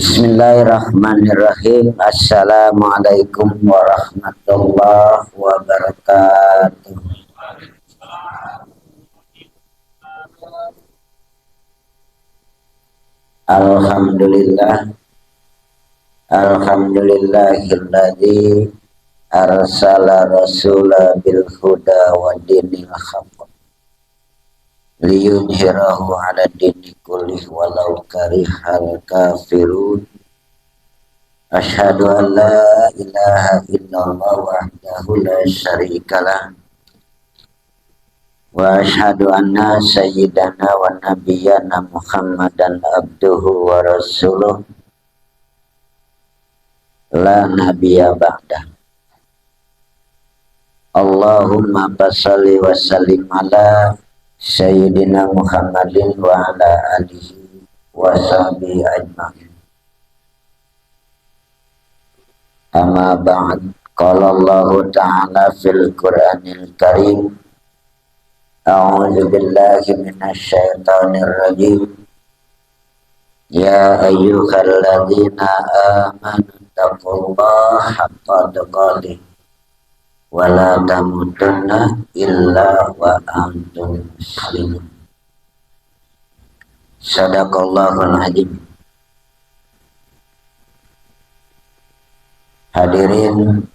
Bismillahirrahmanirrahim. Assalamualaikum warahmatullahi wabarakatuh. Alhamdulillah. Alhamdulillahilladzi arsala rasula bil huda wa dinil haqq liyudhhirahu 'ala dini kullih walau karihal kafirun. Asyhadu an la ilaha illallah wahdahu la syarikalah wa asyhadu anna sayyidana wa nabiyyana Muhammadan abduhu wa rasuluh la nabiyya ba'da. Allahumma fasholli wa sallim ala sayyidina Muhammadin wa ala alihi wa sahbihi ajma'in. Amma ba'd. Qala Allah ta'ala fil Qur'anil Karim. A'udzu billahi minasy syaithanir rajim. Ya ayyuhalladzina amanu taqullaha haqqa tuqatih wa la tamutunna illa wa antum muslimun. Shadaqallahul azim. Hadirin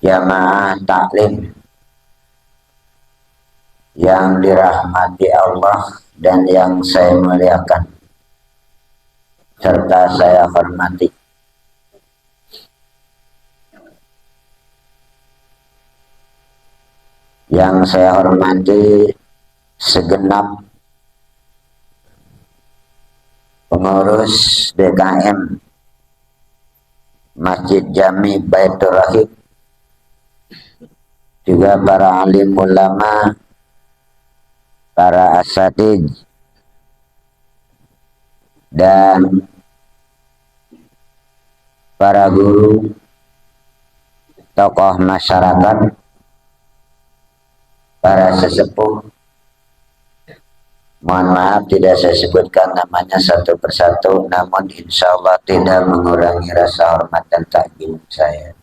jamaah taklim yang dirahmati Allah dan yang saya muliakan serta saya hormati. Yang saya hormati segenap pengurus DKM Masjid Jami Baitur Rahim, juga para alim ulama, para asatidz, dan para guru, tokoh masyarakat, para sesepuh. Mohon maaf tidak saya sebutkan namanya satu persatu, namun insya Allah tidak mengurangi rasa hormat dan takjub saya.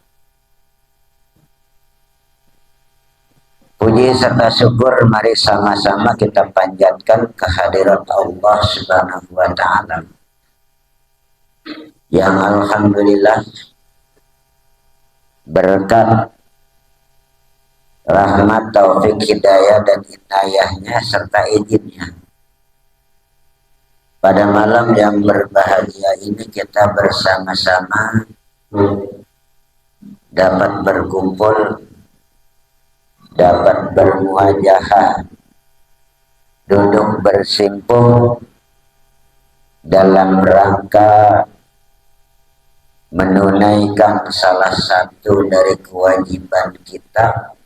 Puji serta syukur mari sama-sama kita panjatkan kehadirat Allah Subhanahu wa ta'ala yang alhamdulillah berkat rahmat, taufik, hidayah dan inayahnya serta izinnya, pada malam yang berbahagia ini kita bersama-sama dapat berkumpul, dapat bermuajahah, duduk bersimpul dalam rangka menunaikan salah satu dari kewajiban kita,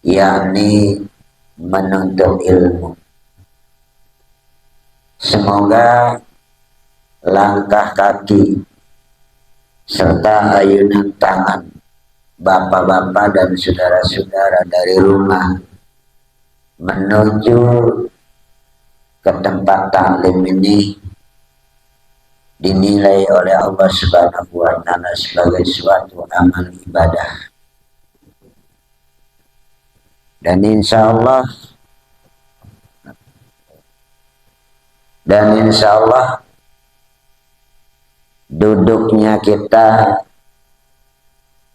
yakni menuntut ilmu. Semoga langkah kaki serta ayunan tangan bapak-bapak dan saudara-saudara dari rumah menuju ke tempat taklim ini dinilai oleh Allah Subhanahu wa ta'ala sebagai suatu amal ibadah. Dan insya Allah duduknya kita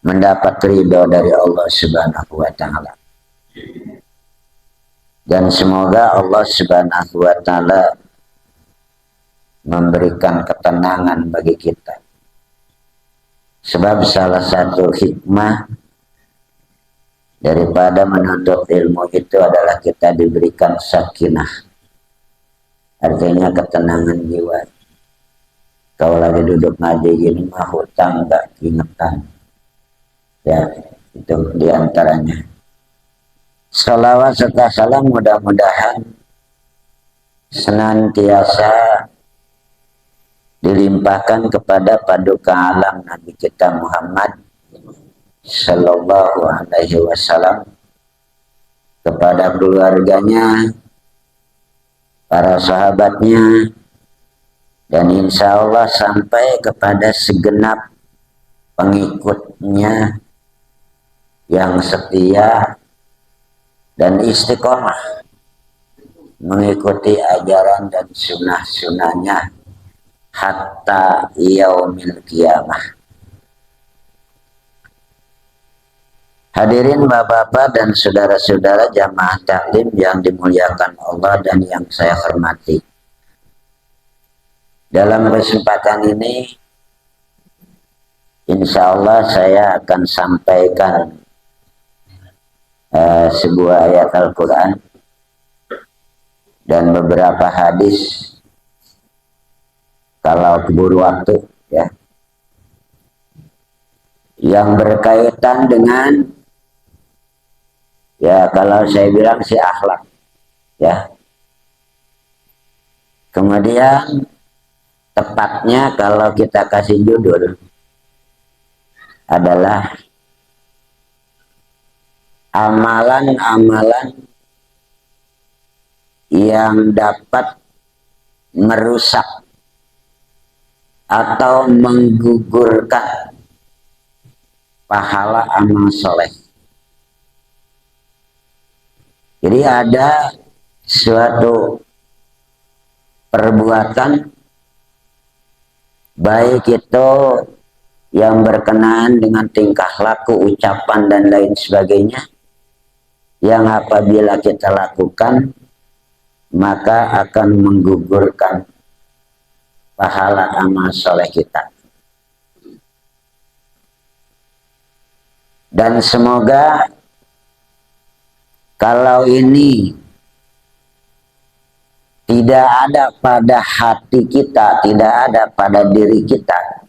mendapat ridho dari Allah Subhanahu wa ta'ala. Dan semoga Allah Subhanahu wa ta'ala memberikan ketenangan bagi kita. Sebab salah satu hikmah daripada menuntut ilmu itu adalah kita diberikan sakinah. Artinya ketenangan jiwa. Kalau lagi duduk ngaji gini mah hutang gak keingetan. Ya, itu diantaranya. Salawat serta salam mudah-mudahan senantiasa dilimpahkan kepada paduka alam Nabi kita Muhammad Sallallahu Alaihi Wasallam, kepada keluarganya, para sahabatnya, dan insya Allah sampai kepada segenap pengikutnya yang setia dan istiqomah mengikuti ajaran dan sunnah-sunnahnya hatta yaumil qiyamah. Hadirin bapak-bapak dan saudara-saudara jamaah taklim yang dimuliakan Allah dan yang saya hormati. Dalam kesempatan ini, insya Allah saya akan sampaikan sebuah ayat Al-Quran dan beberapa hadis kalau keburu waktu, ya, yang berkaitan dengan, ya kalau saya bilang si akhlak, ya. Kemudian tepatnya kalau kita kasih judul adalah amalan-amalan yang dapat merusak atau menggugurkan pahala amal soleh. Jadi ada suatu perbuatan baik itu yang berkenaan dengan tingkah laku, ucapan dan lain sebagainya, yang apabila kita lakukan maka akan menggugurkan pahala amal soleh kita. Dan semoga kalau ini tidak ada pada hati kita, tidak ada pada diri kita,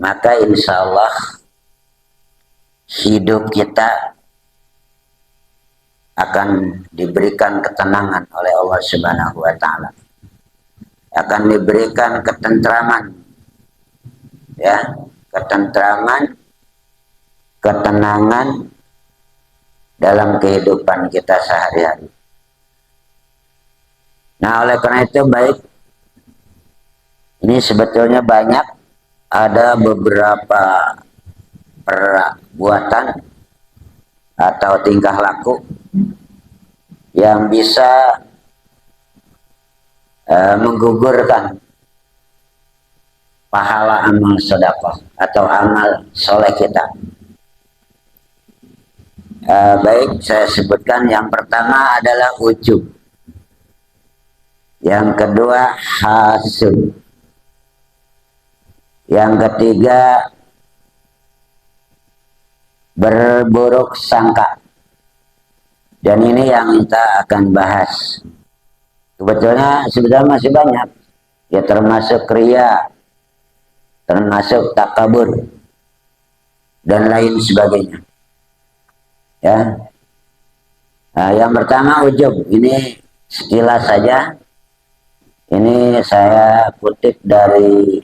maka insya Allah hidup kita akan diberikan ketenangan oleh Allah Subhanahu wa Ta'ala, akan diberikan ketentraman, ya, ketentraman, ketenangan dalam kehidupan kita sehari-hari. Nah, oleh karena itu baik, ini sebetulnya banyak, ada beberapa perbuatan atau tingkah laku yang bisa menggugurkan pahala amal sedekah atau amal soleh kita. Baik, saya sebutkan yang pertama adalah ujub, yang kedua hasud, yang ketiga berburuk sangka. Dan ini yang kita akan bahas. Sebetulnya masih banyak, ya, termasuk riya, termasuk takabur dan lain sebagainya, ya. Nah, yang pertama ujub, ini sekilas saja. Ini saya kutip dari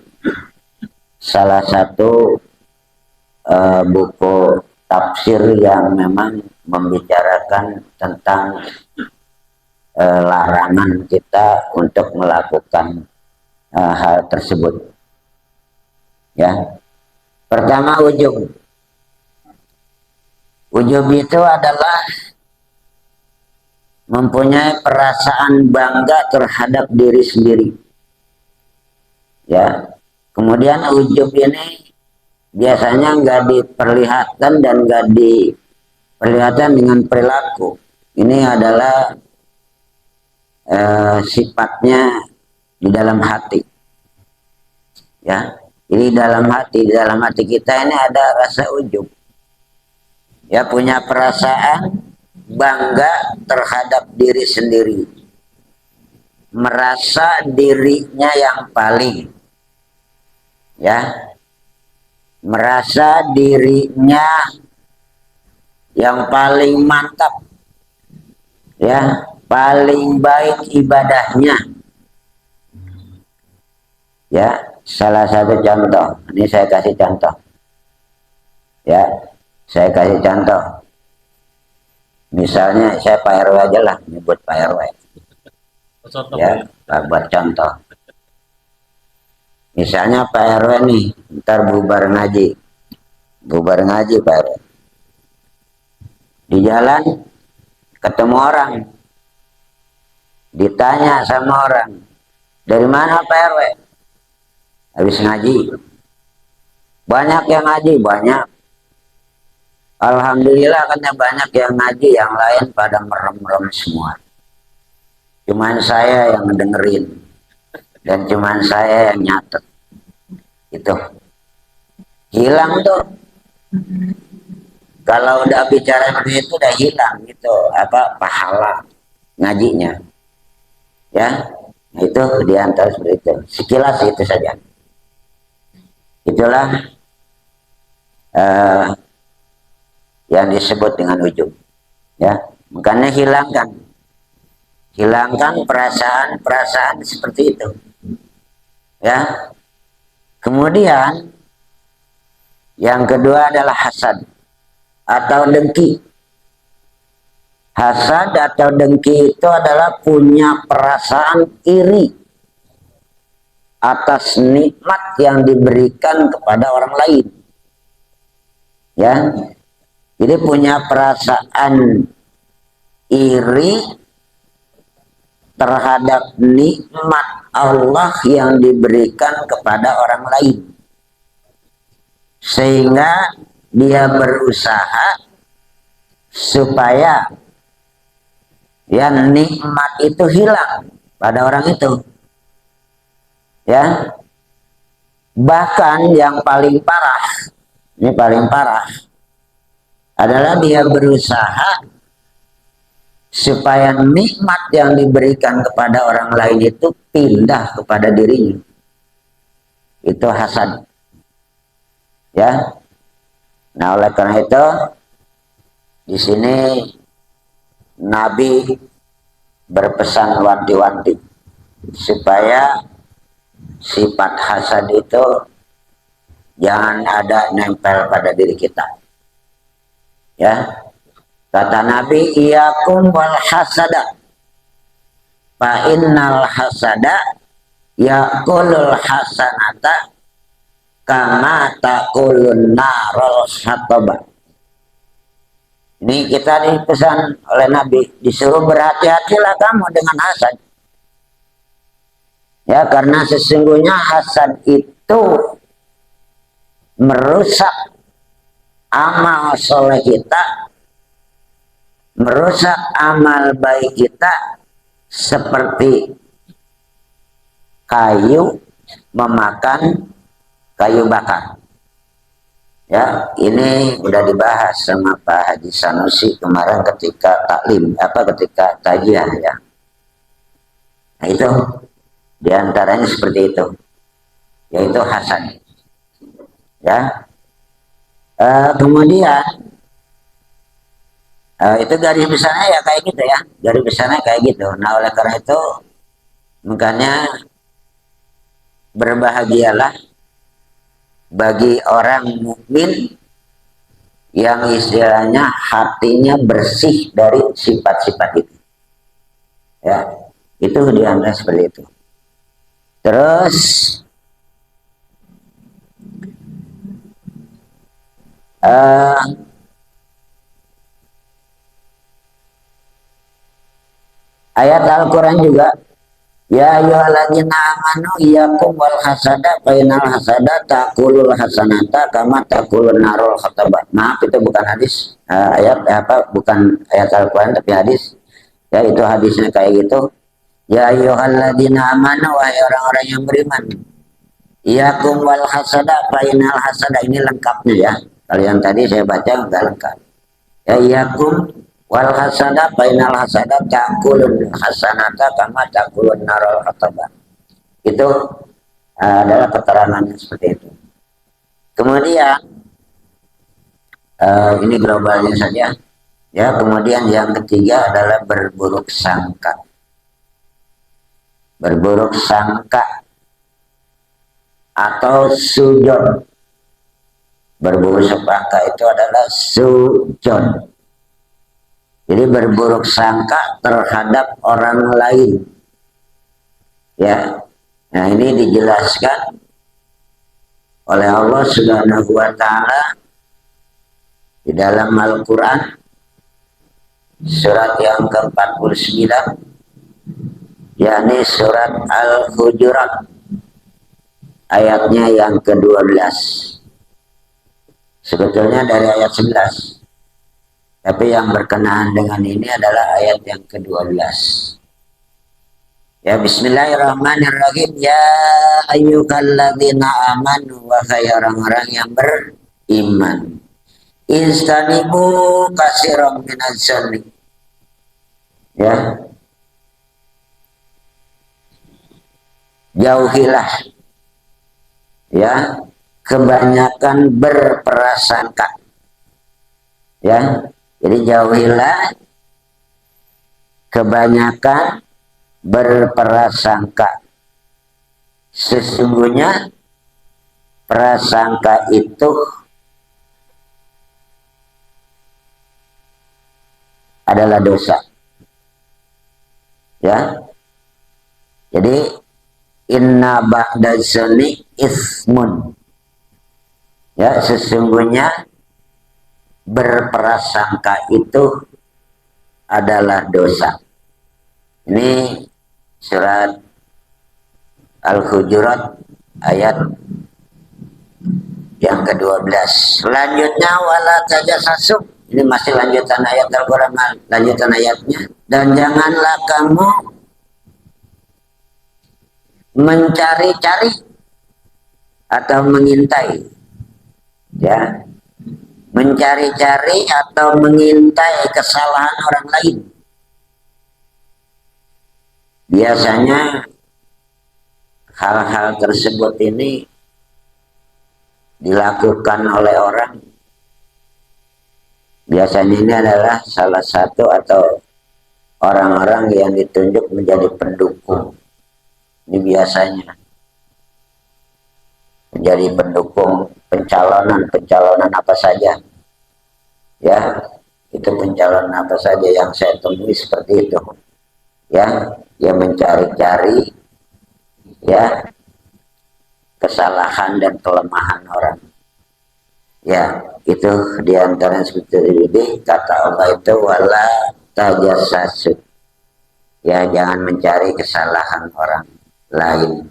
salah satu buku tafsir yang memang membicarakan tentang larangan kita untuk melakukan hal tersebut, ya. Pertama ujub. Ujub itu adalah mempunyai perasaan bangga terhadap diri sendiri, ya. Kemudian ujub ini biasanya nggak diperlihatkan dan nggak diperlihatkan dengan perilaku. Ini adalah sifatnya di dalam hati, ya. Jadi di dalam hati kita ini ada rasa ujub, ya, punya perasaan bangga terhadap diri sendiri, merasa dirinya yang paling, ya, merasa dirinya yang paling mantap, ya, paling baik ibadahnya, ya. Salah satu contoh, ini saya kasih contoh, ya, saya kasih contoh. Misalnya saya Pak RW aja lah, nyebut Pak RW. Ya, buat contoh. Misalnya Pak RW nih, ntar bubar ngaji Pak RW. Di jalan ketemu orang, ditanya sama orang, dari mana Pak RW? Habis ngaji. Banyak yang ngaji, banyak. Alhamdulillah katanya banyak yang ngaji, yang lain pada merem-merem semua. Cuman saya yang dengerin dan cuman saya yang nyatet. Itu hilang tuh. Kalau udah bicara seperti itu udah hilang gitu apa pahala ngajinya. Ya, itu diantara seperti itu. Sekilas itu saja. Itulah yang disebut dengan ujub. Ya, makanya hilangkan perasaan-perasaan seperti itu. Ya, kemudian yang kedua adalah hasad atau dengki. Hasad atau dengki itu adalah punya perasaan iri atas nikmat yang diberikan kepada orang lain. Ya, jadi punya perasaan iri terhadap nikmat Allah yang diberikan kepada orang lain, sehingga dia berusaha supaya ya nikmat itu hilang pada orang itu. Ya, bahkan yang paling parah, ini paling parah adalah dia berusaha supaya nikmat yang diberikan kepada orang lain itu pindah kepada dirinya. Itu hasad. Ya. Nah, oleh karena itu di sini Nabi berpesan wanti-wanti supaya sifat hasad itu jangan ada nempel pada diri kita. Ya, kata Nabi, iyakum wal hasada, fa innal hasada yakulul hasanata kama takulun narul hataba. Ini kita dipesan oleh Nabi, disuruh berhati-hatilah kamu dengan hasad. Ya, karena sesungguhnya hasad itu merusak amal soleh kita, merusak amal baik kita seperti kayu memakan kayu bakar. Ya, ini udah dibahas sama Pak Haji Sanusi kemarin ketika taklim, ketika tajian ya. Nah, itu diantaranya seperti itu, yaitu hasad. Ya, kemudian itu garis besarnya ya kayak gitu ya, garis besarnya kayak gitu. Nah, oleh karena itu makanya berbahagialah bagi orang mukmin yang istilahnya hatinya bersih dari sifat-sifat itu. Ya, itu diantara seperti itu. Terus ayat Al-Quran juga, ya ayyuhalladzina amanu iyyakum wal hasada fa innal hasada taqulul hasanata kama taqulun narul khatabah. Maaf, itu bukan hadis, bukan ayat Al-Quran tapi hadis. Ya, itu hadisnya kayak gitu. Ya ayyuhalladzina amanu, wahai orang-orang yang beriman, iyyakum wal hasada fa innal hasada, ini lengkapnya ya. Kalau yang tadi saya baca enggak lengkap. Ya iyyakum wal hasada bainal hasada ta'kulun hasanata kama ta'kulun narul hataba. Itu adalah keterangannya seperti itu. Kemudian ini globalnya saja. Ya, kemudian yang ketiga adalah berburuk sangka. Berburuk sangka atau sujon. Berburuk sangka itu adalah sujon. Jadi berburuk sangka terhadap orang lain. Ya, nah ini dijelaskan oleh Allah Subhanahu wa Ta'ala di dalam Al-Quran surat yang ke-49, yakni surat Al-Hujurat ayatnya yang ke-12. Sebetulnya dari ayat 11, tapi yang berkenaan dengan ini adalah ayat yang ke-12. Ya, bismillahirrahmanirrahim. Ya ayyuhalladzina amanu, wahai orang-orang yang beriman, istanibu katsiran minadz-dzanni. Ya, jauhilah ya kebanyakan berprasangka. Ya, jadi jauhilah kebanyakan berprasangka. Sesungguhnya prasangka itu adalah dosa. Ya, jadi inna ba'da dzanni ismun. Ya, sesungguhnya berprasangka itu adalah dosa. Ini surat Al-Hujurat ayat yang ke-12. Selanjutnya wala tajassasu. Ini masih lanjutan ayat Al-Quran, lanjutan ayatnya. Dan janganlah kamu mencari-cari atau mengintai. Ya, mencari-cari atau mengintai kesalahan orang lain. Biasanya hal-hal tersebut ini dilakukan oleh orang. Biasanya ini adalah salah satu atau orang-orang yang ditunjuk menjadi pendukung. Ini biasanya menjadi pendukung pencalonan apa saja. Ya, itu pencalonan apa saja yang saya temui seperti itu. Ya, yang mencari-cari ya kesalahan dan kelemahan orang. Ya, itu diantara seperti ini kata Allah itu wala tajassasu. Ya, jangan mencari kesalahan orang lain.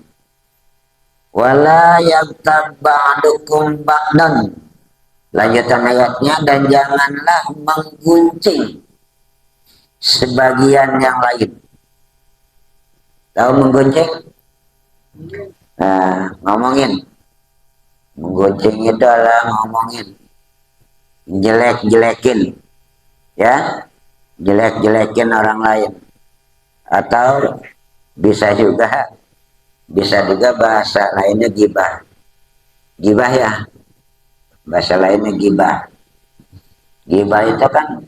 Wala yaghtab ba'dukum ba'dan. Lanjutan ayatnya, dan janganlah menggunjing sebagian yang lain. Tahu menggunjing? Nah, ngomongin. Menggunjing itu adalah ngomongin, jelek-jelekin, ya, jelek-jelekin orang lain. Atau bisa juga bahasa lainnya gibah. Gibah ya, bahasa lainnya gibah. Gibah itu kan,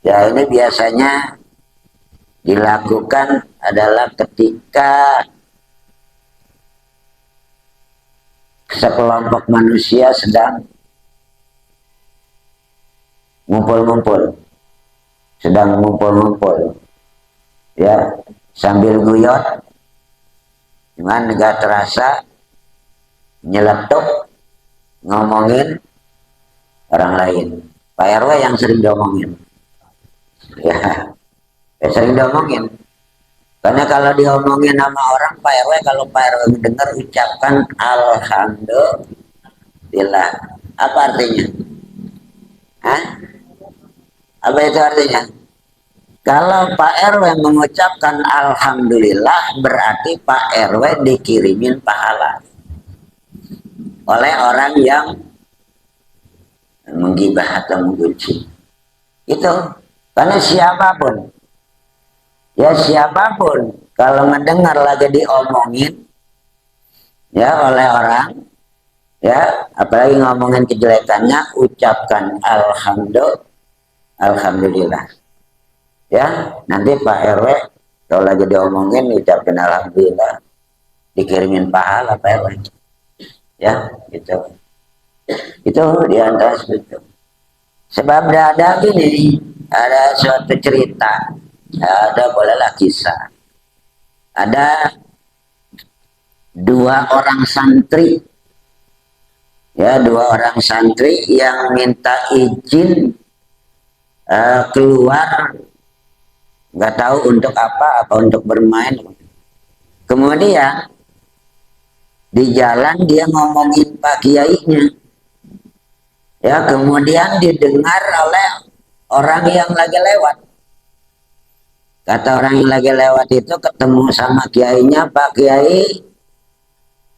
ya ini biasanya dilakukan adalah ketika sekelompok manusia sedang ngumpul-ngumpul, ya, sambil guyot, dengan nggak terasa nyeletuk ngomongin orang lain. Pak RW yang sering diomongin, ya, sering diomongin. Karena kalau diomongin sama orang, Pak RW, kalau Pak RW mendengar ucapkan alhamdulillah. Apa artinya? Hah? Apa itu artinya? Kalau Pak RW mengucapkan alhamdulillah, berarti Pak RW dikirimin pahala oleh orang yang menggibah atau menggunjing. Itu karena siapapun, ya siapapun kalau mendengar lagi diomongin ya oleh orang, ya apalagi ngomongin kejelekannya, ucapkan alhamdulillah. Ya, nanti Pak RW kalau lagi diomongin ucapkan alhamdulillah, dikirimin pahala Pak RW. Ya, gitu. Itu diantara itu. Sebab ada gini, ada suatu cerita, ada bolehlah kisah. Ada dua orang santri, ya, dua orang santri yang minta izin keluar, nggak tahu untuk apa untuk bermain. Kemudian di jalan dia ngomongin Pak Kiainya, ya, kemudian didengar oleh orang yang lagi lewat. Kata orang yang lagi lewat itu ketemu sama kiainya, Pak Kiai,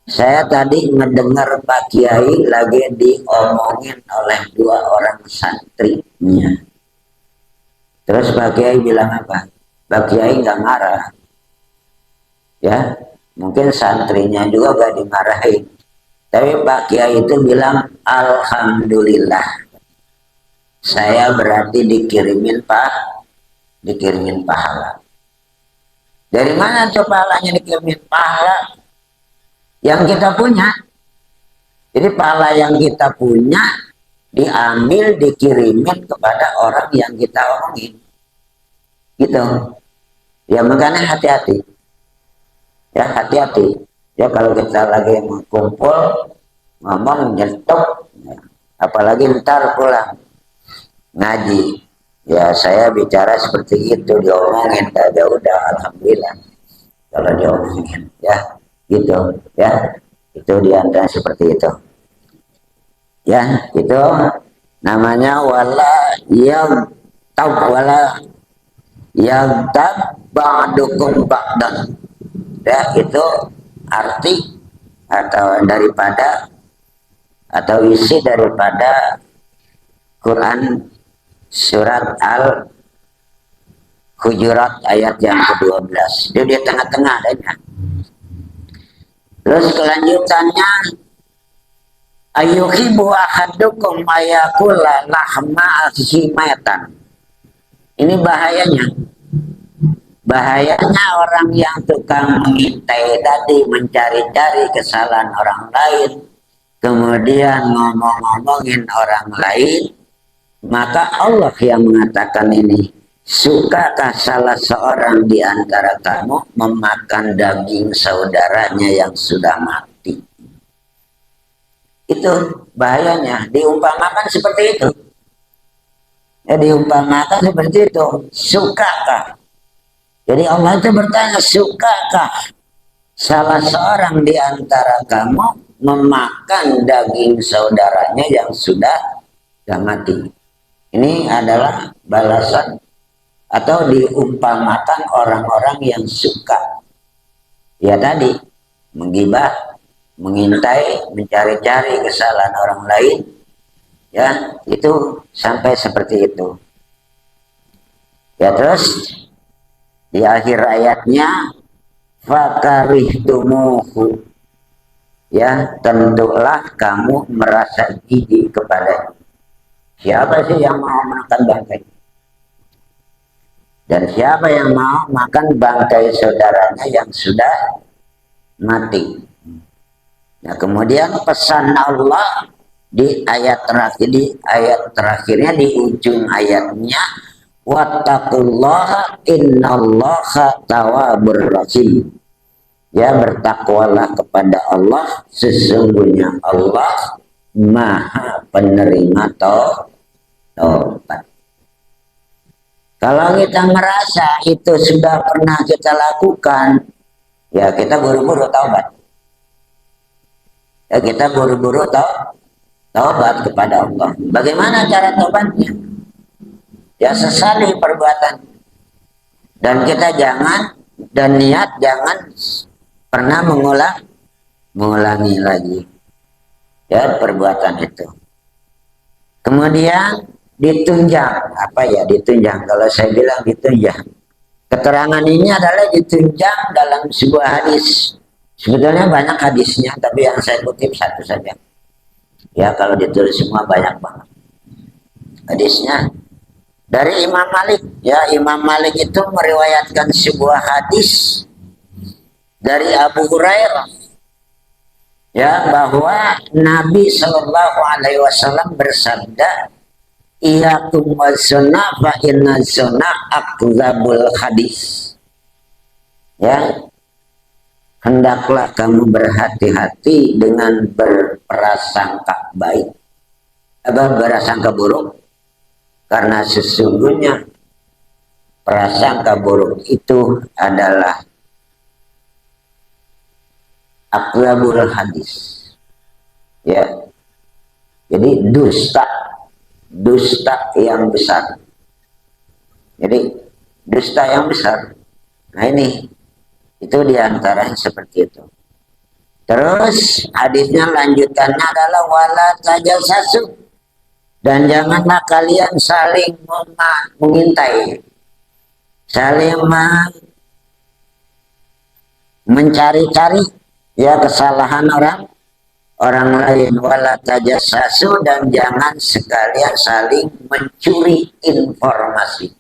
saya tadi mendengar Pak Kiai lagi diomongin oleh dua orang santrinya. Terus Pak Kiai bilang apa? Pak Kiai nggak marah, ya, mungkin santrinya juga gak dimarahin. Tapi Pak Kiai itu bilang, alhamdulillah, saya berarti dikirimin pahala. Dari mana tuh pahalanya dikirimin? Pahala yang kita punya. Jadi pahala yang kita punya diambil, dikirimin kepada orang yang kita omongin. Gitu. Ya, makanya hati-hati. Ya, hati-hati. Ya, kalau kita lagi kumpul, ngomong nyetok, ya, apalagi ntar pulang ngaji. Ya, saya bicara seperti itu, diomongin, ya udah, alhamdulillah. Kalau diomongin, ya, gitu, ya, itu diantara seperti itu. Ya, itu namanya wala yang tab ba'dukum ba'dan. Ya, itu arti atau daripada atau isi daripada Quran surat Al-Hujurat ayat yang ke-12. Dia di tengah-tengah adanya. Terus kelanjutannya, ayyuhibbu ahadukum ayakula lahma akhimayatan. Ini bahayanya. Bahayanya orang yang tukang mengintai tadi, mencari-cari kesalahan orang lain, kemudian ngomong-ngomongin orang lain, maka Allah yang mengatakan ini, sukakah salah seorang di antara kamu memakan daging saudaranya yang sudah mati? Itu bahayanya, diumpamakan seperti itu. Ya, diumpamakan seperti itu, sukakah? Jadi Allah itu bertanya, sukakah salah seorang di antara kamu memakan daging saudaranya yang sudah mati? Ini adalah balasan atau diumpamakan orang-orang yang suka, ya tadi, menggibah, mengintai, mencari-cari kesalahan orang lain, ya, itu sampai seperti itu. Ya, terus di akhir ayatnya, fakarihtumuhu, ya, tentulah kamu merasa jijik kepadanya. Siapa sih yang mau makan bangkai? Dan siapa yang mau makan bangkai saudaranya yang sudah mati? Nah, kemudian pesan Allah di ayat terakhirnya di ujung ayatnya, wattaqullaha innallaha tawwabur rahim. Ya, bertakwalah kepada Allah, sesungguhnya Allah Maha penerima taubat. Kalau kita merasa itu sudah pernah kita lakukan, ya kita buru-buru taubat. Ya, kita buru-buru taubat kepada Allah. Bagaimana cara taubatnya? Ya, sesali perbuatan. Dan kita niat jangan pernah mengulangi lagi, ya, perbuatan itu. Kemudian ditunjang, apa ya ditunjang? Kalau saya bilang ditunjang, keterangan ini adalah ditunjang dalam sebuah hadis. Sebetulnya banyak hadisnya, tapi yang saya kutip satu saja. Ya, kalau ditulis semua banyak banget hadisnya. Dari Imam Malik, ya, Imam Malik itu meriwayatkan sebuah hadis dari Abu Hurairah, ya, bahwa Nabi Shallallahu Alaihi Wasallam bersabda, iyakum wazona fa inna zona akzabul hadis. Ya, hendaklah kamu berhati-hati dengan berprasangka baik atau berprasangka buruk, karena sesungguhnya prasangka buruk itu adalah akrabul hadis, ya. Jadi dusta yang besar. Jadi dusta yang besar. Nah ini itu diantaranya seperti itu. Terus hadisnya lanjutannya adalah wala tajassasu, dan janganlah kalian saling mengintai, saling mencari-cari ya kesalahan orang lain. Wala tajassasu, dan jangan sekalian saling mencuri informasi.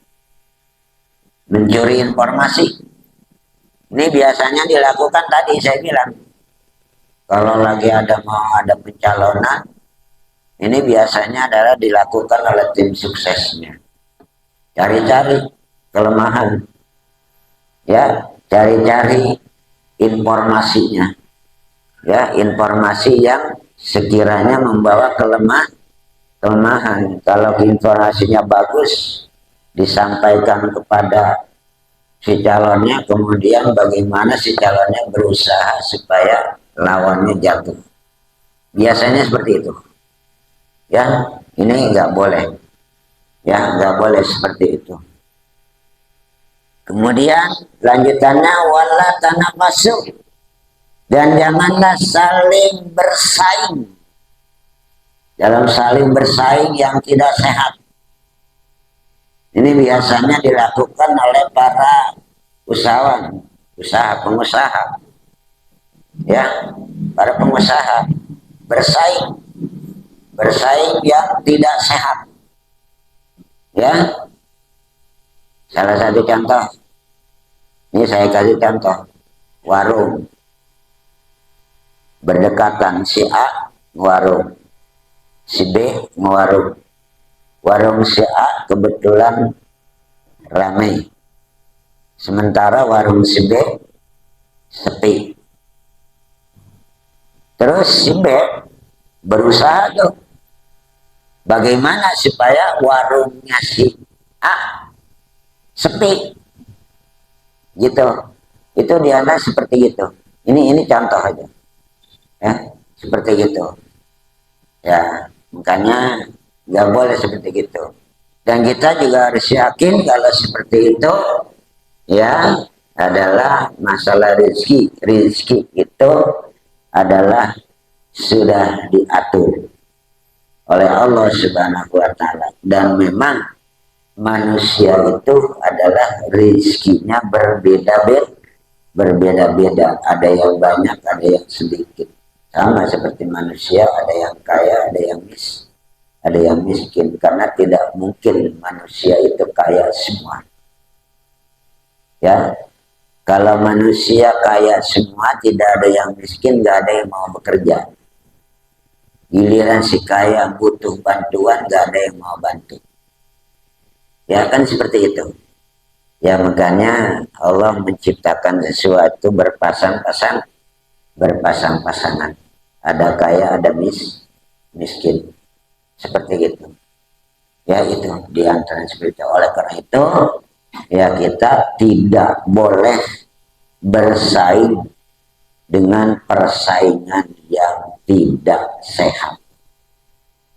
Mencuri informasi ini biasanya dilakukan tadi saya bilang, kalau lagi mau ada pencalonan, ini biasanya adalah dilakukan oleh tim suksesnya. Cari-cari kelemahan, ya, cari-cari informasinya, ya, informasi yang sekiranya membawa kelemahan. Kalau informasinya bagus, disampaikan kepada si calonnya, kemudian bagaimana si calonnya berusaha supaya lawannya jatuh. Biasanya seperti itu. Ya, ini nggak boleh. Ya, nggak boleh seperti itu. Kemudian lanjutannya wala tanafasu, dan janganlah saling bersaing. Dalam saling bersaing yang tidak sehat. Ini biasanya dilakukan oleh para pengusaha, ya, para pengusaha bersaing yang tidak sehat, ya. Salah satu contoh, ini saya kasih contoh, warung berdekatan, si A warung, si B warung. Warung si A kebetulan ramai, sementara warung si B sepi. Terus si B berusaha tuh bagaimana supaya warungnya si A sepi, gitu. Itu dianggap seperti gitu. Ini contoh aja, ya, seperti gitu. Ya, makanya nggak boleh seperti itu. Dan kita juga harus yakin kalau seperti itu, ya, adalah masalah rezeki. Rezeki itu adalah sudah diatur oleh Allah Subhanahu wa Ta'ala, dan memang manusia itu adalah rezekinya berbeda-beda. Ada yang banyak, ada yang sedikit. Sama seperti manusia, ada yang kaya, ada yang miskin, karena tidak mungkin manusia itu kaya semua. Ya, kalau manusia kaya semua, tidak ada yang miskin, nggak ada yang mau bekerja. Giliran si kaya butuh bantuan, nggak ada yang mau bantu. Ya kan seperti itu. Ya makanya Allah menciptakan sesuatu berpasang-pasangan. Ada kaya, ada miskin. Seperti itu. Ya itu diantara seperti itu. Oleh karena itu, ya kita tidak boleh bersaing dengan persaingan yang tidak sehat.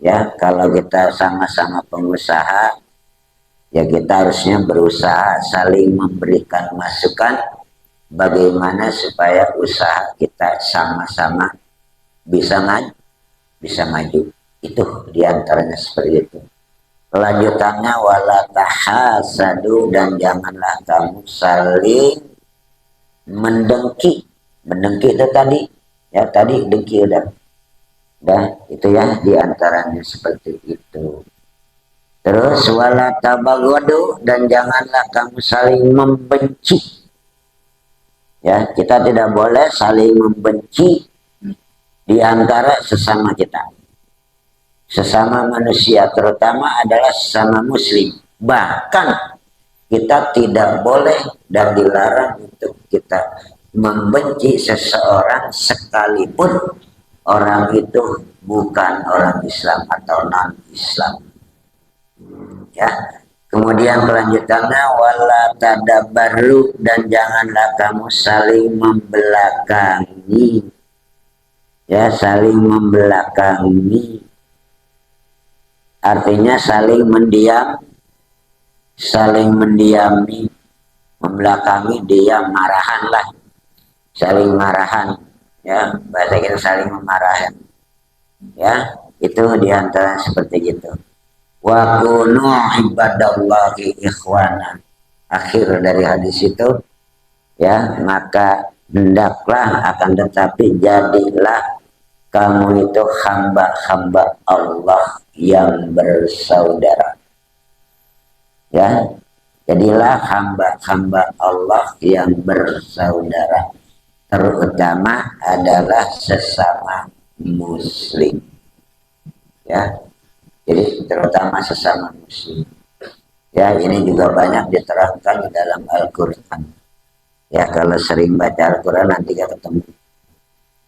Ya, kalau kita sama-sama pengusaha, ya kita harusnya berusaha saling memberikan masukan bagaimana supaya usaha kita sama-sama bisa maju. Itu diantaranya seperti itu. Kelanjutannya wala tahasadu, dan janganlah kamu saling mendengki. Mendengki itu tadi, ya tadi dengki udah itu ya diantaranya seperti itu. Terus wala tabaghadu, dan janganlah kamu saling membenci. Ya, kita tidak boleh saling membenci di antara sesama kita. Sesama manusia, terutama adalah sesama muslim. Bahkan kita tidak boleh dan dilarang untuk kita membenci seseorang sekalipun orang itu bukan orang Islam atau non-Islam. Ya. Kemudian kelanjutannya wala tadabaru, dan janganlah kamu saling membelakangi. Ya, saling membelakangi. Artinya saling mendiam, saling mendiami, membelakangi, diam, marahan lah. Saling marahan. Ya, bahasa kita saling memarahan. Ya, itu diantara seperti itu. Wa kunu ibadallahi ikhwana. Akhir dari hadis itu, ya, maka hendaklah, akan tetapi jadilah kamu itu hamba-hamba Allah yang bersaudara. Ya, jadilah hamba-hamba Allah yang bersaudara, terutama adalah sesama muslim. Ya, jadi terutama sesama muslim. Ya, ini juga banyak diterangkan di dalam Al-Quran. Ya, kalau sering baca Al-Quran nanti kita ketemu.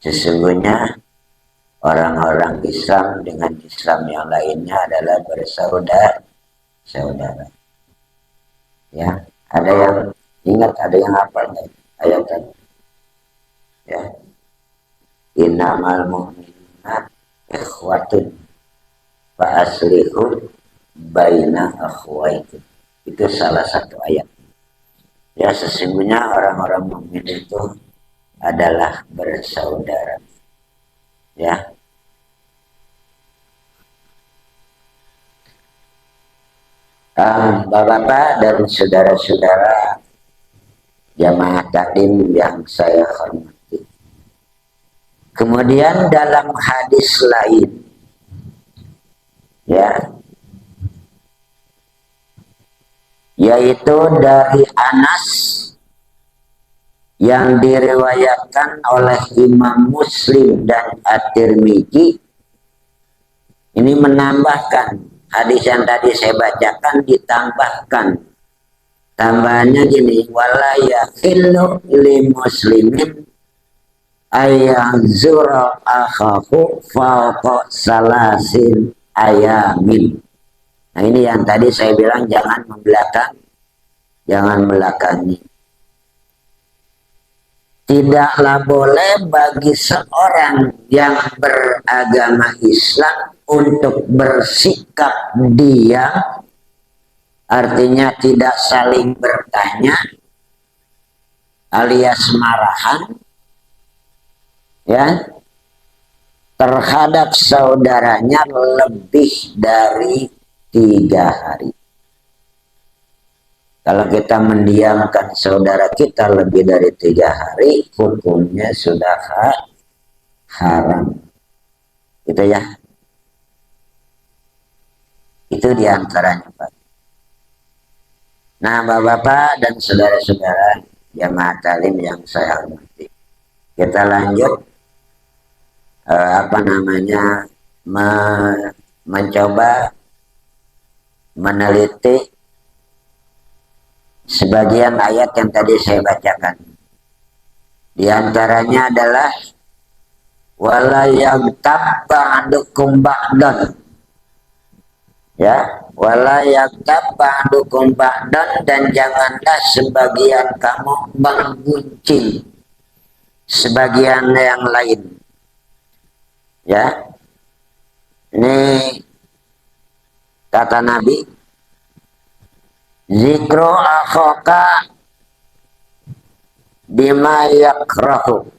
Sesungguhnya orang-orang Islam dengan Islam yang lainnya adalah bersaudara. Ya, ada yang ingat, ada yang hafal ayat tadi. Ya, innamal mu'minuna ikhwatun fa aslihu baina akhwaikum. Itu salah satu ayat. Ya, sesungguhnya orang-orang mukmin itu adalah bersaudara. Ya. Bapak-bapak dan saudara-saudara jamaah taklim yang saya hormati. Kemudian dalam hadis lain, ya, yaitu dari Anas yang diriwayatkan oleh Imam Muslim dan At-Tirmidzi, ini menambahkan hadis yang tadi saya bacakan, ditambahkan tambahannya gini, wala yahillu li muslimin ayazura akhahu fawqa salasin ayamin. Nah, ini yang tadi saya bilang jangan membelakang, jangan belakangi. Tidaklah boleh bagi seorang yang beragama Islam untuk bersikap diam, artinya tidak saling bertanya alias marahan, ya, terhadap saudaranya lebih dari 3 hari. Kalau kita mendiamkan saudara kita lebih dari 3 hari, hukumnya sudah haram. Gitu ya. Itu diantaranya, Pak. Nah, Bapak-bapak dan saudara-saudara jamaah taklim yang saya hormati, kita lanjut mencoba meneliti sebagian ayat yang tadi saya bacakan. Di antaranya adalah wala yaghtab ba'dukum ba'dan. Ya, wala yaghtab ba'dukum ba'dan, dan janganlah sebagian kamu menggunjing sebagian yang lain. Ya. Ini kata Nabi, zikru akhaka bima yakrahu.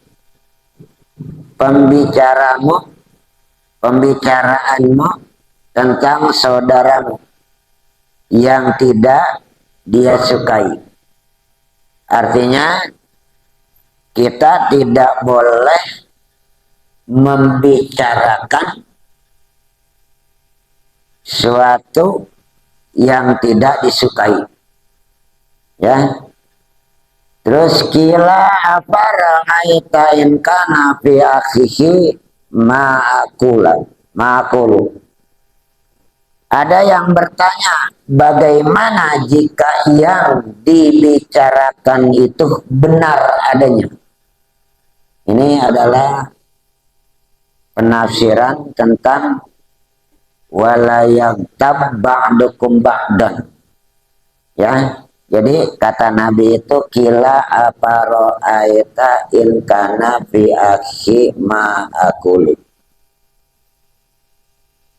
Pembicaraanmu tentang saudaramu yang tidak dia sukai. Artinya kita tidak boleh membicarakan suatu yang tidak disukai. Ya. Terus kila apa ra'aita in kana fi akhihi ma'akulu. Ada yang bertanya, bagaimana jika yang dibicarakan itu benar adanya? Ini adalah penafsiran tentang wala yaghtab ba'dukum ba'dan. Ya, jadi kata Nabi itu kila apa ro'aita in kana fi akhi ma akulu.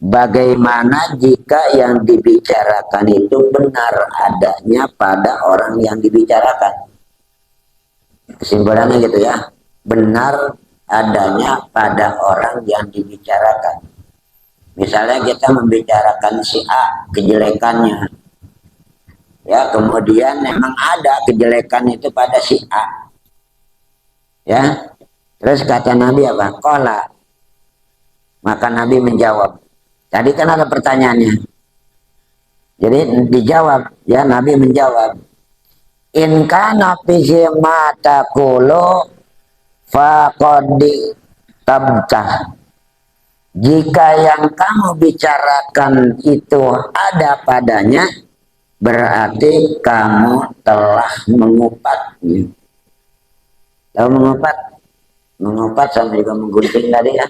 Bagaimana jika yang dibicarakan itu benar adanya pada orang yang dibicarakan? Kesimpulannya gitu ya, benar adanya pada orang yang dibicarakan. Misalnya kita membicarakan si A, kejelekannya, ya kemudian memang ada kejelekan itu pada si A, ya. Terus kata Nabi apa? Qala. Maka Nabi menjawab. Tadi kan ada pertanyaannya. Jadi dijawab, ya Nabi menjawab. In kana fihi ma taqulu faqadi tabtah. Jika yang kamu bicarakan itu ada padanya, berarti kamu telah mengupatnya. Tahu mengupat? Mengupat sama juga menggunting tadi ya.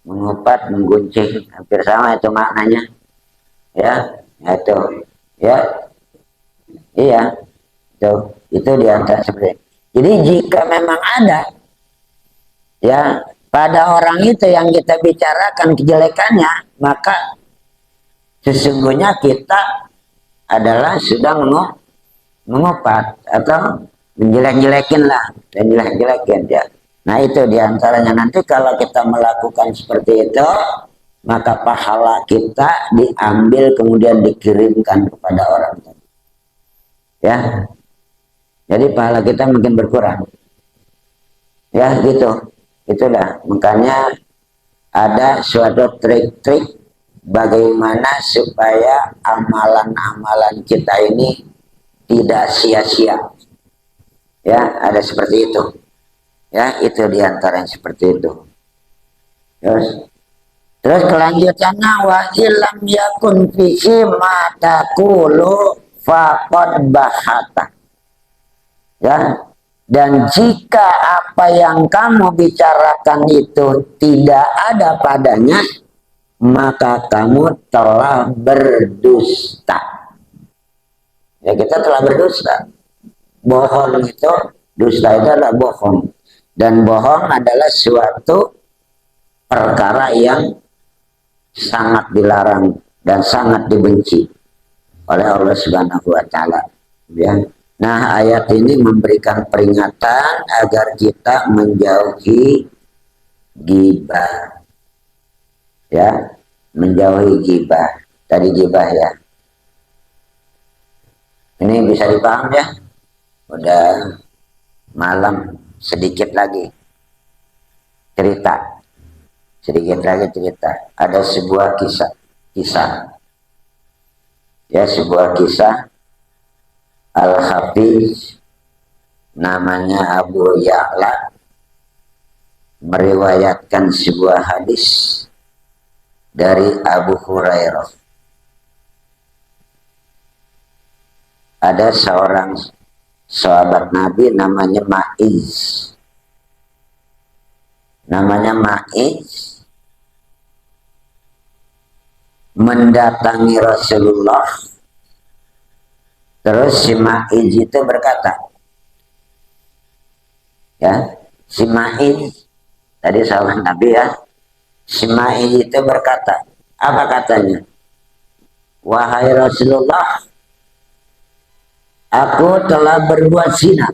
Mengupat, menggunting, hampir sama itu maknanya. Ya, itu. Ya, iya. Itu diantara seperti itu. Jadi jika memang ada, ya pada orang itu yang kita bicarakan kejelekannya, maka sesungguhnya kita adalah sudah mengopat atau menjelek-jelekin lah, dan jelek-jelekin ya. Nah itu diantaranya. Nanti kalau kita melakukan seperti itu, maka pahala kita diambil kemudian dikirimkan kepada orang itu. Ya, jadi pahala kita mungkin berkurang. Ya gitu, itulah makanya ada suatu trik-trik bagaimana supaya amalan-amalan kita ini tidak sia-sia. Ya, ada seperti itu. Ya, itu diantara yang seperti itu. Terus kelanjutannya wa ilam yakun fihi ma taqulu faqad bahata. Ya, dan jika apa yang kamu bicarakan itu tidak ada padanya, maka kamu telah berdusta. Ya, kita telah berdusta. Bohong itu, dusta itu adalah bohong. Dan bohong adalah suatu perkara yang sangat dilarang dan sangat dibenci oleh Allah Subhanahu wa taala. Ya. Nah, ayat ini memberikan peringatan agar kita menjauhi ghibah. Ya, menjauhi ghibah. Tadi ghibah ya. Ini bisa dipaham ya? Udah malam, sedikit lagi cerita. Sedikit lagi cerita. Ada sebuah kisah. Ya, sebuah kisah Al-Hafiz namanya Abu Ya'la meriwayatkan sebuah hadis dari Abu Hurairah. Ada seorang sahabat Nabi namanya Ma'iz. Namanya Ma'iz mendatangi Rasulullah. Terus si Ma'iz itu berkata, ya, si Ma'iz tadi sahabat Nabi ya, si Ma'iz itu berkata, apa katanya? Wahai Rasulullah, aku telah berbuat zina.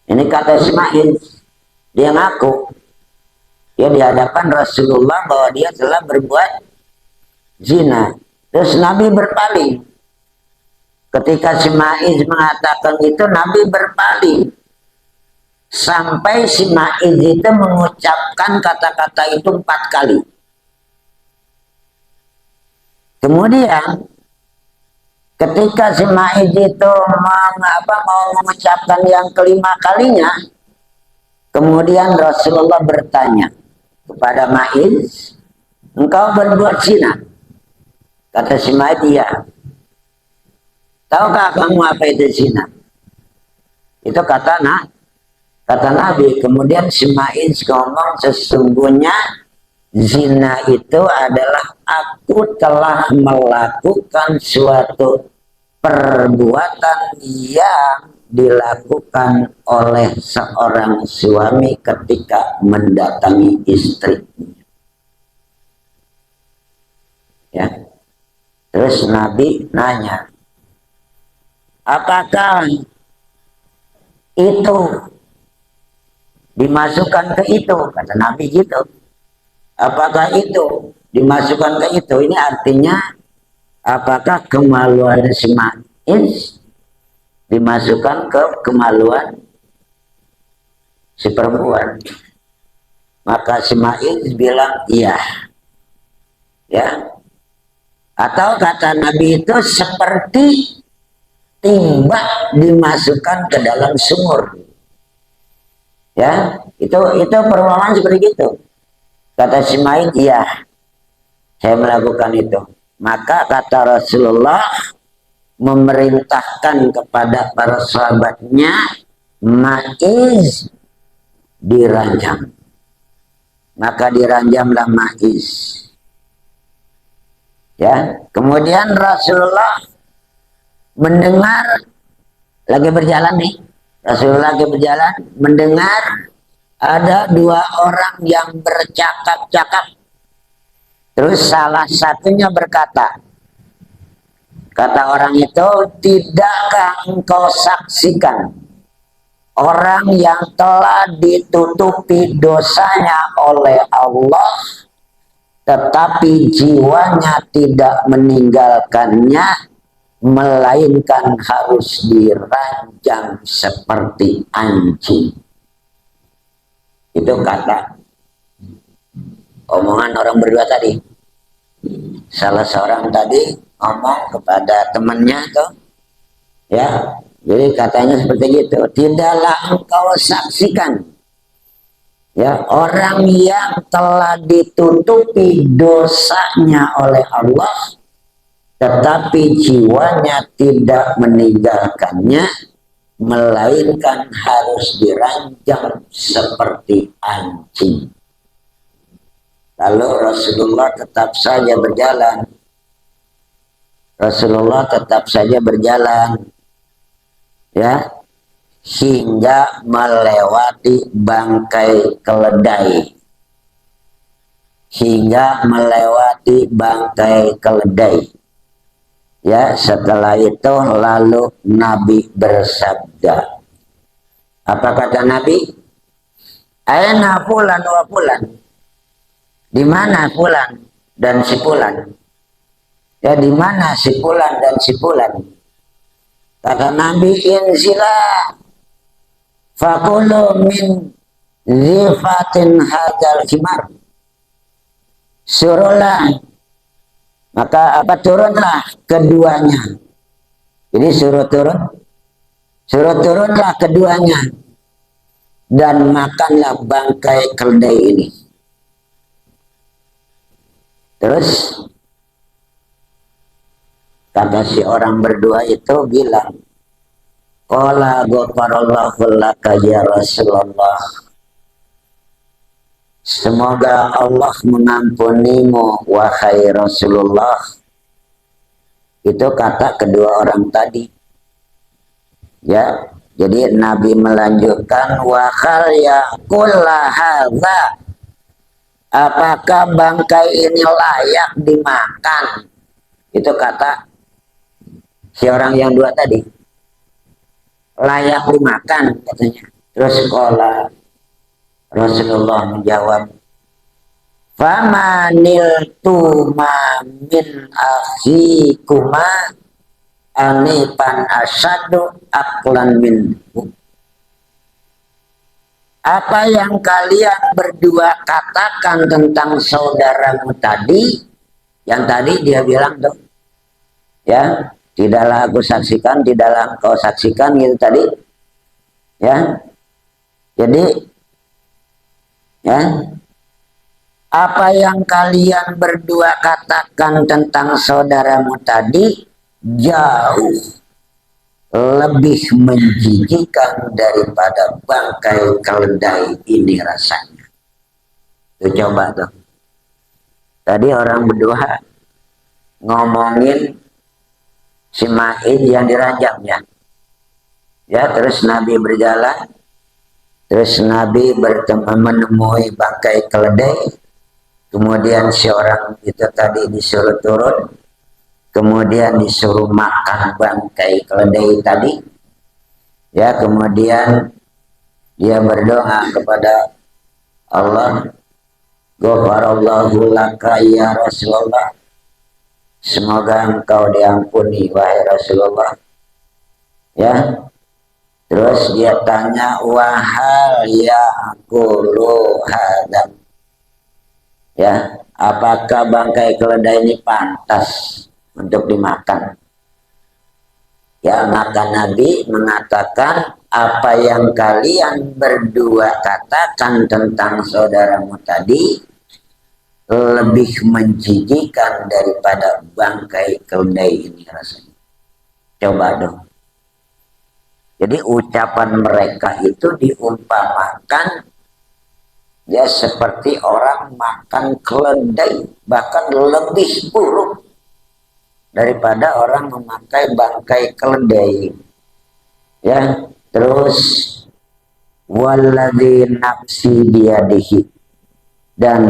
Ini kata si Ma'iz, dia ngaku, dia di hadapan Rasulullah bahwa dia telah berbuat zina. Terus Nabi berpaling. Ketika si Ma'iz mengatakan itu, Nabi berpaling. Sampai si Ma'iz itu mengucapkan kata-kata itu 4 kali. Kemudian ketika si Ma'iz itu mau mengucapkan yang kelima kalinya, kemudian Rasulullah bertanya kepada Ma'iz, engkau berbuat zina? Kata si Ma'iz, iya. Tahukah kamu apa itu zina? Itu kata Kata Nabi, kemudian si Ma'iz ngomong, sesungguhnya zina itu adalah aku telah melakukan suatu perbuatan yang dilakukan oleh seorang suami ketika mendatangi istrinya. Ya. Terus Nabi nanya, apakah itu dimasukkan ke itu? Kata Nabi gitu. Apakah itu dimasukkan ke itu? Ini artinya apakah kemaluan si Ma'iz dimasukkan ke kemaluan si perempuan? Maka si Ma'iz bilang iya. Ya. Atau kata Nabi itu seperti timba dimasukkan ke dalam sumur. Ya, itu perumpamaan seperti itu. Kata si Ma'iz, iya, saya melakukan itu. Maka kata Rasulullah memerintahkan kepada para sahabatnya, Ma'iz diranjam. Maka diranjamlah Ma'iz. Ya, kemudian Rasulullah mendengar, lagi berjalan nih, Rasulullah lagi berjalan, mendengar ada dua orang yang bercakap-cakap. Terus salah satunya berkata, kata orang itu, tidakkah engkau saksikan orang yang telah ditutupi dosanya oleh Allah, tetapi jiwanya tidak meninggalkannya, melainkan harus diranjang seperti anjing. Itu kata omongan orang berdua tadi. Salah seorang tadi ngomong kepada temannya tuh, ya, jadi katanya seperti itu, tidaklah engkau saksikan, ya, orang yang telah ditutupi dosanya oleh Allah, tetapi jiwanya tidak meninggalkannya, melainkan harus diranjang seperti anjing. Lalu Rasulullah tetap saja berjalan. Rasulullah tetap saja berjalan, ya, hingga melewati bangkai keledai. Hingga melewati bangkai keledai. Ya, setelah itu lalu Nabi bersabda. Apa kata Nabi? Aina fulan wa fulan. Di mana fulan dan si fulan? Ya, di mana si fulan dan si fulan? Kata Nabi, inzila fakulu min zifatin hadzal himar. Suruhlah, maka turunlah keduanya. Jadi suruh turunlah keduanya dan makanlah bangkai keledai ini. Terus kata si orang berdua itu bilang, qala ghafarallahu laka ya Rasulullah. Semoga Allah mengampunimu wahai Rasulullah. Itu kata kedua orang tadi. Ya, jadi Nabi melanjutkan, wa khal yaqulla hadza. Apakah bangkai ini layak dimakan? Itu kata si orang yang dua tadi. Layak dimakan katanya. Terus qala Rasulullah menjawab, famanil tuma min akhikuma anipan asyadu aklan minhu. Apa yang kalian berdua katakan tentang saudaramu tadi, yang tadi dia bilang tuh, ya, tidaklah aku saksikan, tidaklah kau saksikan, gitu tadi, ya. Jadi, ya, apa yang kalian berdua katakan tentang saudaramu tadi jauh lebih menjijikan daripada bangkai keledai ini rasanya. Tuh coba tuh. Tadi orang berdua ngomongin si Ma'in yang dirajam ya. Ya, terus Nabi berjalan, terus Nabi bertemu menemui bangkai keledai, kemudian seorang itu tadi disuruh turun, kemudian disuruh makan bangkai keledai tadi, ya, kemudian dia berdoa kepada Allah, Ghafarallahu laka ya Rasulullah, semoga engkau diampuni wahai Rasulullah, ya. Terus dia tanya, wahal ya aqulu hadam, ya, apakah bangkai keledai ini pantas untuk dimakan? Ya, maka Nabi mengatakan, apa yang kalian berdua katakan tentang saudaramu tadi lebih menjijikan daripada bangkai keledai ini rasanya. Coba dong. Jadi ucapan mereka itu diumpamakan ya seperti orang makan keledai, bahkan lebih buruk daripada orang memakai bangkai keledai. Ya, terus walladzi nafsi biyadihi, dan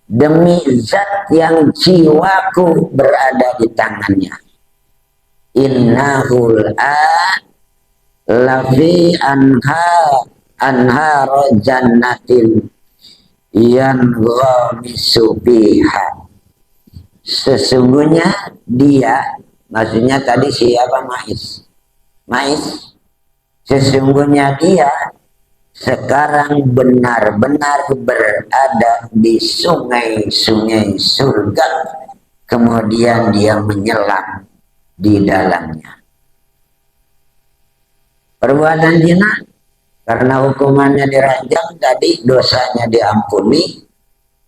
demi zat yang jiwaku berada di tangannya, innahul lafi anhar jannatin yanghamisu biha, sesungguhnya dia, maksudnya tadi siapa? Mais, sesungguhnya dia sekarang benar-benar berada di sungai-sungai surga, kemudian dia menyelam di dalamnya. Perbuatan zina karena hukumannya dirajam tadi, dosanya diampuni,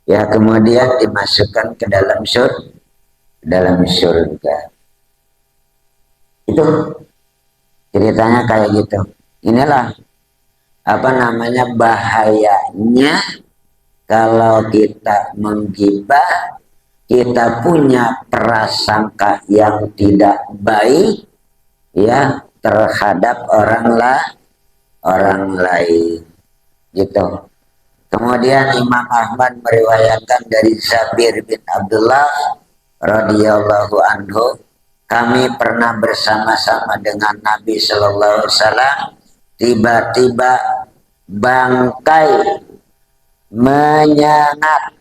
ya, kemudian dimasukkan ke dalam surga. Itu ceritanya kayak gitu. Inilah apa namanya bahayanya kalau kita menggibah, kita punya prasangka yang tidak baik ya terhadap orang lain gitu. Kemudian Imam Ahmad meriwayatkan dari Jabir bin Abdullah radhiyallahu anhu, kami pernah bersama-sama dengan Nabi sallallahu alaihi wasallam, tiba-tiba bangkai menyengat,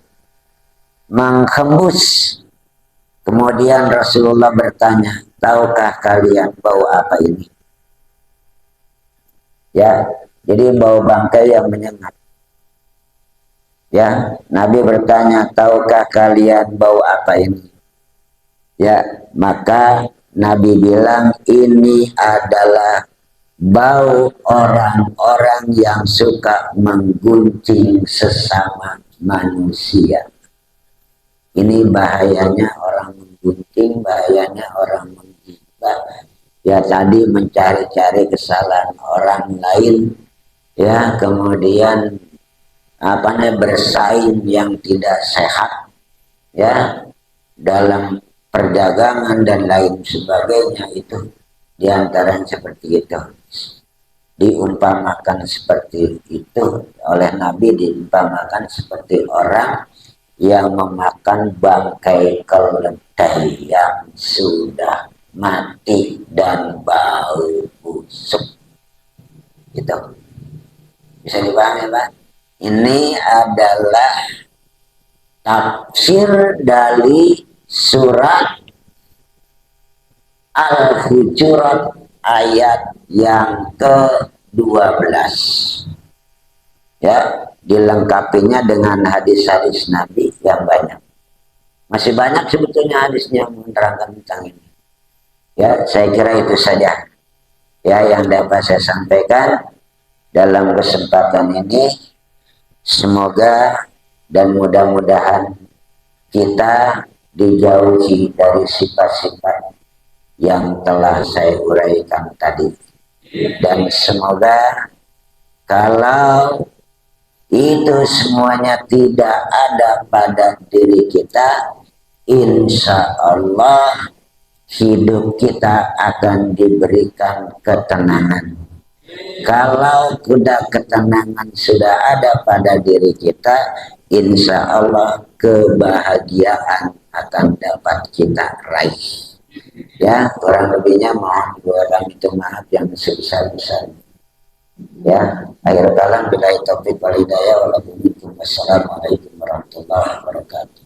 menghembus. Kemudian Rasulullah bertanya, tahukah kalian bau apa ini? Ya, jadi bau bangkai yang menyengat. Ya, Nabi bertanya, tahukah kalian bau apa ini? Ya, maka Nabi bilang, ini adalah bau orang-orang yang suka menggunting sesama manusia. Ini bahayanya orang menggunting, bahayanya orang menggibah. Ya, tadi mencari-cari kesalahan orang lain, ya, kemudian bersaing yang tidak sehat, ya, dalam perdagangan dan lain sebagainya, itu diantara seperti itu. Diumpamakan seperti itu oleh Nabi, diumpamakan seperti orang yang memakan bangkai keledai yang sudah mati dan bau busuk. Gitu. Bisa dipahami, Pak? Ini adalah tafsir dari surat Al-Hujurat ayat yang ke-12. Ya, dilengkapinya dengan hadis-hadis Nabi yang banyak. Masih banyak sebetulnya hadisnya menerangkan tentang ini. Ya, saya kira itu saja ya yang dapat saya sampaikan dalam kesempatan ini. Semoga dan mudah-mudahan kita dijauhi dari sifat-sifat yang telah saya uraikan tadi. Dan semoga kalau itu semuanya tidak ada pada diri kita, insya Allah hidup kita akan diberikan ketenangan. Kalau kuda ketenangan sudah ada pada diri kita, insya Allah kebahagiaan akan dapat kita raih. Ya, kurang lebihnya mohon kurang itu maaf yang sebesar-besarnya. Ya, akhir kalam billahi taufiq wal hidayah wassalamualaikum warahmatullahi wabarakatuh.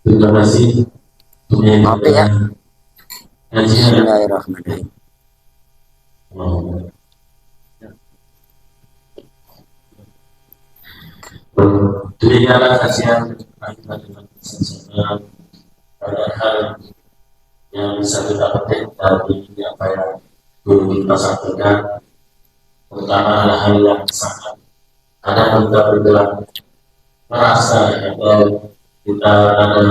Terima kasih. Oke ya. Bismillahirrahmanirrahim. Demikianlah kajian kita dengan sama pada hal yang bisa kita petik dari apa yang guru kita sampaikan, terutama hal yang sangat kadang kita bergerak merasa atau kita ada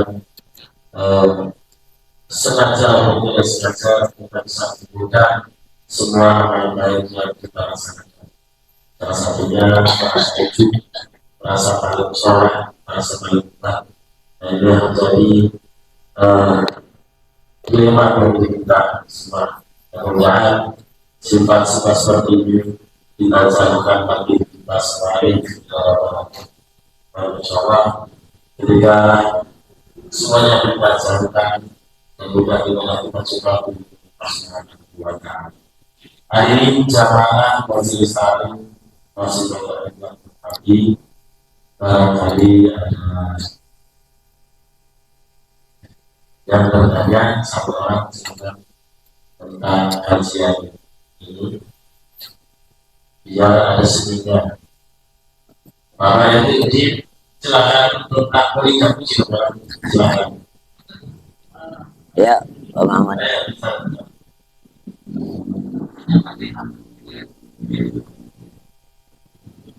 sengaja atau tidak sengaja kita bisa menggunakan semua hal baik yang kita rasakan. Salah satunya merasa ujub, merasa paling soleh, merasa paling benar. Dan ini menjadi dilema bagi kita semua. Mudah-mudahan sifat-sifat seperti ini kita jadikan bagi kita selain insya ketika semuanya kita jadikan dan juga kita coba untuk keluarga. Hari ini jamaah majelis taklim masih banyak pagi. Barangkali ada yang bertanya satu orang tentang kajian ini, biar ada seninya. Maka yang ini silakan untuk berikan silakan. Ya, Pak Muhammad.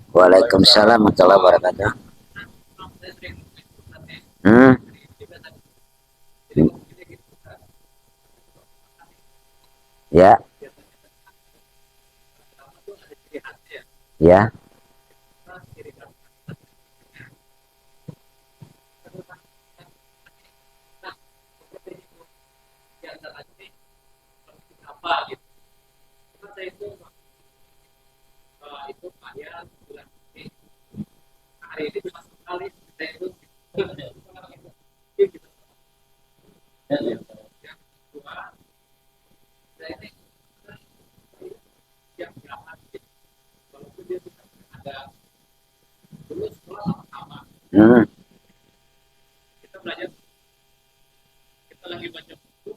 Waalaikumsalam warahmatullahi wabarakatuh. Ya. Ya. Kita belajar, kita lagi baca buku,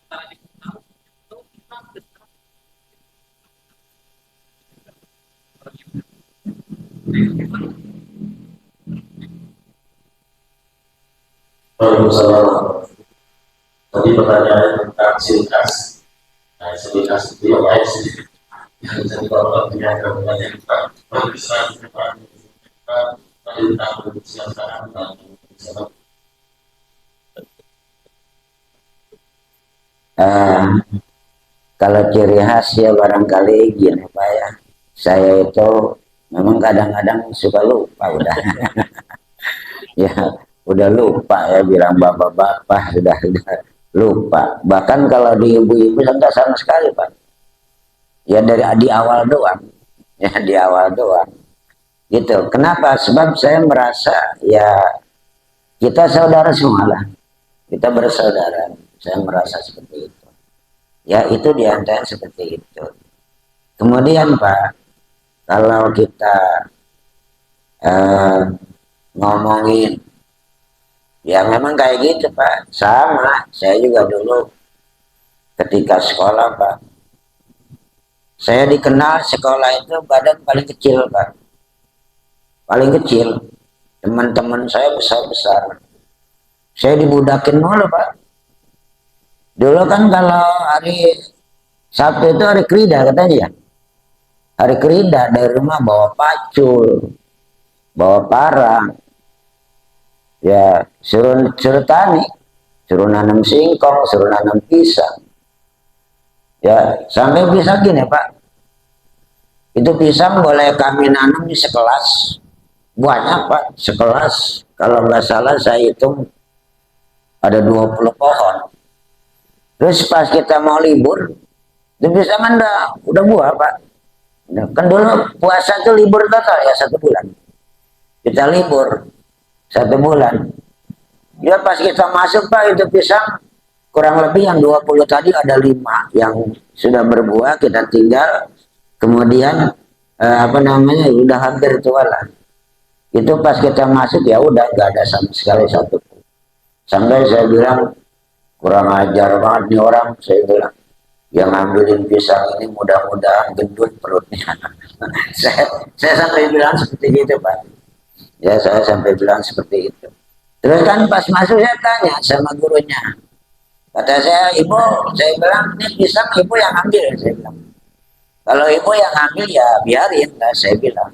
kita lagi tahu, kita Waalaikumsalam. Tadi pertanyaan tentang silkas. Nah, silkas itu apa sih? Jadi kalau dengan kemudian kita bisa kita tadi tentang produksi yang sekarang kalau ciri khas ya barangkali gini Pak ya, saya itu memang kadang-kadang suka lupa udah. Ya udah lupa ya, bilang bapak-bapak sudah lupa. Bahkan kalau di ibu-ibu enggak sama sekali Pak. Ya dari di awal doang, ya di awal doang. Gitu. Kenapa? Sebab saya merasa ya kita saudara semua lah, kita bersaudara. Saya merasa seperti itu. Ya itu diantara seperti itu. Kemudian Pak, kalau kita ngomongin, ya memang kayak gitu Pak. Sama, saya juga dulu ketika sekolah Pak, saya dikenal sekolah itu badan paling kecil Pak, paling kecil. Teman-teman saya besar-besar. Saya dibudakin mulu Pak. Dulu kan kalau hari Sabtu itu hari kerida katanya ya. Hari kerida dari rumah bawa pacul, bawa parang. Ya suruh tani, suruh nanam singkong, suruh nanam pisang. Ya sampai pisang gini Pak, itu pisang boleh kami nanam di sekelas, banyak Pak, sekelas. Kalau nggak salah saya hitung ada 20 pohon. Terus pas kita mau libur, itu pisang kan udah buah Pak. Nah, kan dulu puasa itu libur total ya 1 bulan. Kita libur 1 bulan. Ya pas kita masuk Pak itu pisang kurang lebih yang 20 tadi ada 5 yang sudah berbuah, kita tinggal kemudian apa namanya udah hampir tua lah. Itu pas kita masuk ya udah nggak ada sama sekali satu. Sampai saya bilang kurang ajar banget nih orang, saya bilang yang ngambilin pisang ini mudah-mudahan gendut perutnya. saya sampai bilang seperti itu Pak. Ya saya sampai bilang seperti itu. Terus kan pas masuk saya tanya sama gurunya. Kata saya, ibu, saya bilang, ini pisang ibu yang ambil, saya bilang. Kalau ibu yang ambil ya biarin lah, saya bilang.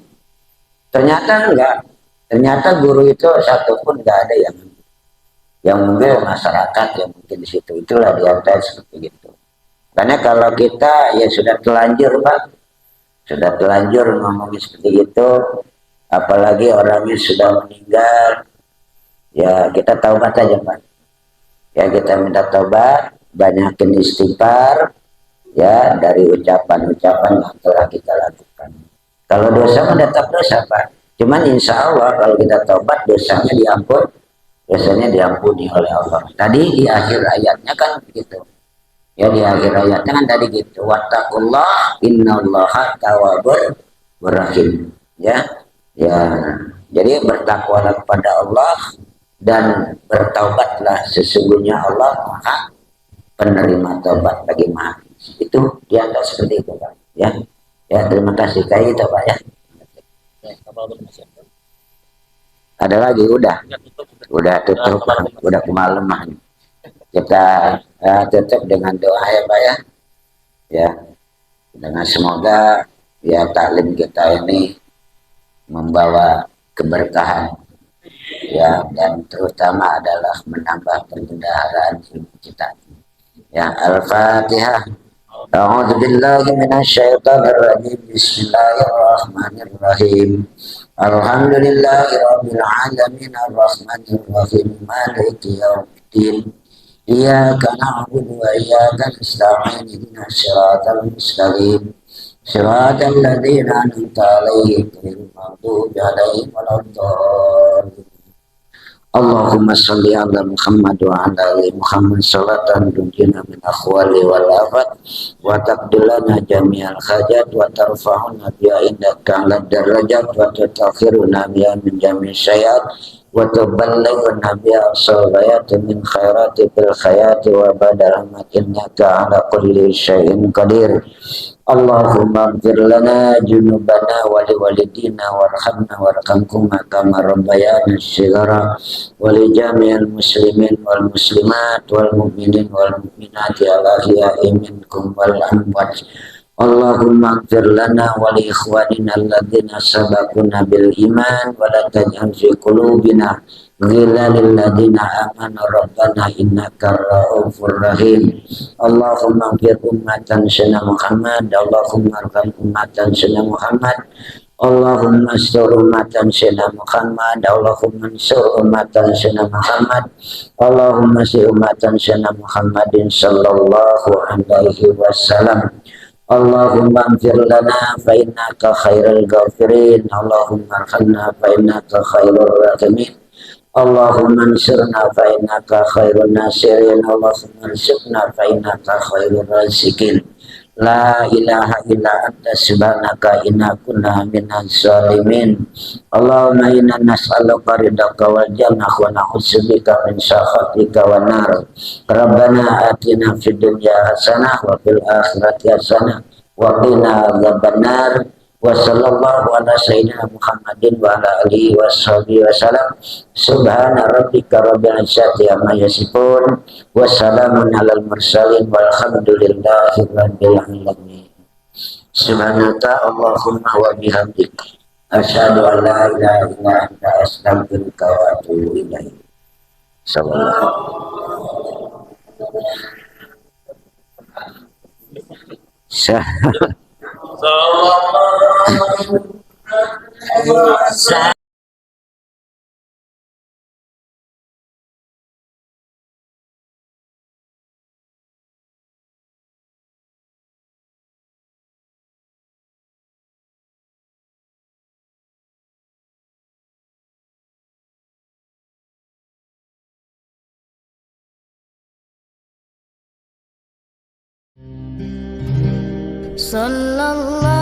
Ternyata enggak. Ternyata guru itu satupun enggak ada yang mungkin masyarakat yang mungkin di situ. Itulah diantara seperti itu. Karena kalau kita ya sudah telanjur Pak, sudah telanjur ngomongin seperti itu, apalagi orangnya sudah meninggal, ya kita taubat aja Pak. Ya kita minta taubat, banyakin istighfar, ya dari ucapan-ucapan yang telah kita lakukan. Kalau dosa tetap dosa Pak. Cuman insya Allah kalau kita taubat dosanya diampuni oleh Allah. Tadi di akhir ayatnya kan begitu. Ya di akhir ayatnya kan tadi gitu. Wattaqullah innallaha tawwabur rahim. Ya, ya. Jadi bertakwalah kepada Allah dan bertaubatlah, sesungguhnya Allah Maha penerima taubat bagi Maha. Itu dia tak seperti itu Pak. Ya, ya terima kasih kayak gitu Pak ya. Ada lagi udah tutup, udah kemalaman. Kita tutup dengan doa ya Pak ya. Ya, dengan semoga ya taklim kita ini membawa keberkahan ya, dan terutama adalah menambah perbendaharaan ilmu kita. Ya, Al-Fatihah. A'udzu billahi minasyaitonir rajim. Bismillahirrahmanirrahim. Alhamdulillahi rabbil alamin arrahmanir rahim maliki yaumiddin. Iyyaka na'budu wa iyyaka nasta'in ihdinas siratal mustaqim. Siratal ladzina an'amta 'alaihim ghairil maghdubi 'alaihim waladdallin. Allahumma salli ala Muhammad wa ala ali Muhammad salatan tunjina min akhwali wal afat wa taqdilana jami'al hajat wa tarfa'una biya indaka ala darajat wa tutakhiruna biya min jami'is syayat wa tuballighuna biya as-salbayat min khairati bil khayati wa badaramat innaka ala kulli syai'in qadir. Allahumma ighfir lana junubana wa liwalidina warhamna warhamhuma kama rabbayana shighara wa li jami'il muslimin wal muslimat wal mu'minin wal mu'minati ala ahya'i minkum wal amwat. Allahumma ighfir lana wa li ikhwanina alladhina sabaquna bil iman wa la taj'al fi qulubina ghillan lil ladzina amanu rabbana innaka ra'ufur rahim. Allahumma ighfir ummatan sayyidina Muhammad. Allahumma arham ummatan sayyidina Muhammad. Allahumma astur ummatan sayyidina Muhammad. Allahumma ansur ummatan sayyidina Muhammad. Allahumma si ummatan sayyidina Muhammadin sallallahu alaihi wasallam. Allahumma ighfir lana fa innaka khairul ghafirin. Allahumma arhamna fa innaka khairur rahimin. Allahumma ansurna fa innaka khairun nasirin. Allahumma ansurna fa innaka khairur razikin. La ilaha illa anta subhanaka inna kunna minaz zalimin. Allahumma inna nas'aluka ridaka wal jannah wa na'udzubika min sakhatika wan nar. Rabbana atina fid dunya hasanah wa fil akhirati hasanah wa qina adzabannar. Wa sallallahu ala sayyidina Muhammadin wa ala alihi washabihi wasallam. Subhana rabbika rabbil izzati amma yasifun wa salamun alal mursalin walhamdulillahi rabbil alamin. Subhanaka Allahumma wa bihamdika Asyhadu an la ilaha illa anta astaghfiruka wa atubu ilaik. Sallallahu sallallahu